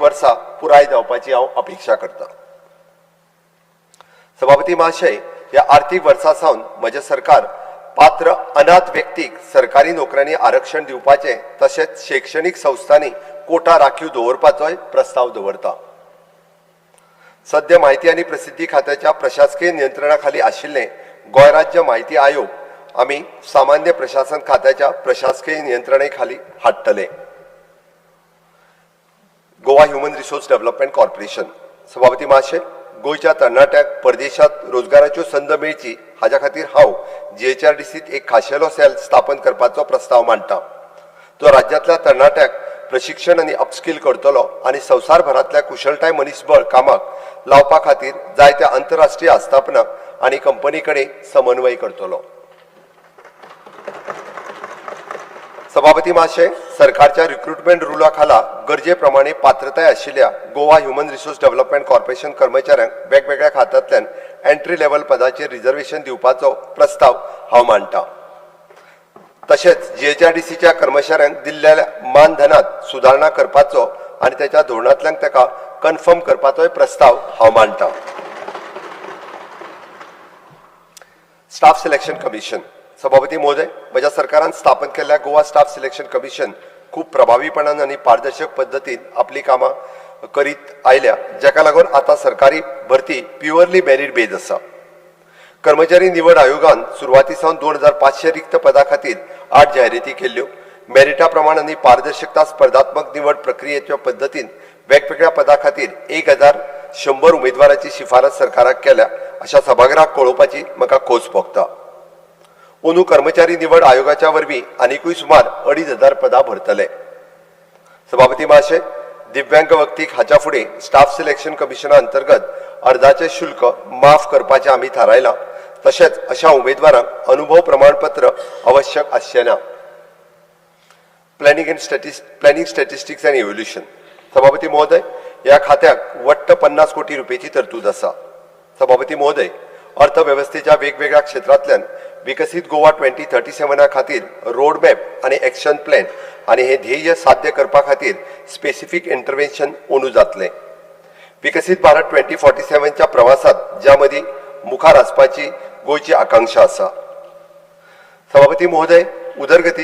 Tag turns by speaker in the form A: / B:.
A: वर्सा पुराय जावपाची हांव अपेक्षा करता। सभापती महाशय, ह्या आर्थीक वर्सा सावन म्हजे सरकार पात्र अनाथ व्यक्तीक सरकारी नोकऱ्यांनी आरक्षण दिवपाचे तशेंच शैक्षणिक संस्थांनी कोटा राखीव दवरपाचोय प्रस्ताव दवरता। सध्या माहिती आणि प्रसिद्धी खात्याच्या प्रशासकीय नियंत्रणाखाली आशिल्ले गोंय राज्य माहिती आयोग आमी सामान्य प्रशासन खात्याच्या प्रशासकीय नियंत्रणाखाली हाडटले। Goa human resource development corporation. सभापती महाशय, गोयच्या तरणाट्याक परदेशात रोजगाराच्यो संद मेळची हाच्या खातीर हांव GHRDCत एक खाशेलो सेल स्थापन करपाचो प्रस्ताव मांडटा। तो राज्यांतल्या तरणाट्याक प्रशिक्षण आनी अपस्किल करतलो आनी संवसारभरांतल्या कुशळटाय मनीसबळ कामाक लावपा खातीर जायत्या आंतरराष्ट्रीय आस्थापनाक आनी कंपनी कडेन समन्वय करतलो। सभापती महाशय, सरकारच्या रिक्रुटमेंट रुला खाला गरजे प्रमाणे पात्रताय आशिल्ल्या Goa human resource development corporation कर्मचाऱ्यांक वेगवेगळ्या खात्यांतल्यान एंट्री लेव्हल पदाचेर रिझर्वेशन दिवपाचो प्रस्ताव हांव मांडटा। तशेंच GHRDCच्या कर्मचाऱ्यांक दिल्ल्या मानधनात सुदारणा करपाचो आनी त्याच्या धोरणांतल्यान ताका कन्फर्म करपाचोय प्रस्ताव हांव मांडटा। Staff selection commission. सभापती महोदय, म्हज्या सरकारान स्थापन केल्ल्या गोवा स्टाफ सिलेक्शन कमिशन खूब प्रभावीपणान आनी पारदर्शक पद्दतीन आपली कामां करीत आयल्या, जाका लागून आता सरकारी भरती प्युअरली मेरिट बेज आसा। कर्मचारी निवड आयोगान सुरवाती सावन 2500 रिक्त पदां खातीर 8 जाहिराती केल्ल्यो। मेरिटा प्रमाण आनी पारदर्शकता स्पर्धात्मक निवड प्रक्रियेच्या पद्दतीन वेगवेगळ्या पदां खातीर 1100 उमेदवारांची शिफारस सरकाराक केल्या अशा सभागृहाक कळोवपाची म्हाका खोस भोगता। अंदू कर्मचारी निवड आयोगाच्या वरवीं आनीकूय सुमार 2500 पदां भरतले। सभापती महाशय, दिव्यांग व्यक्तीक हाच्या फुडें स्टाफ सिलेक्शन कमिशना अंतर्गत अर्जाचें शुल्क माफ करपाचें आमी थारायलां। तशेंच अशा उमेदवारांक अनुभव प्रमाणपत्र आवश्यक आसचें ना। Planning statistics end evolution. सभापती महोदय, ह्या खात्याक वट्ट 50 कोटी रुपयाची तरतूद आसा। सभापती महोदय, अर्थवेवस्थेच्या वेगवेगळ्या क्षेत्रांतल्यान विकसित गोवा 2037 खातीर रोड मॅप आनी एक्शन प्लॅन आनी हे ध्येय साध्य करपा खातीर स्पेसिफिक इंटरव्हेन्शन अंदू जातलें। विकसित भारत 2047च्या प्रवासात ज्या मदीं मुखार आसपाची गोंयची आकांक्षा आसा। सभापती महोदय, उदरगतीच्या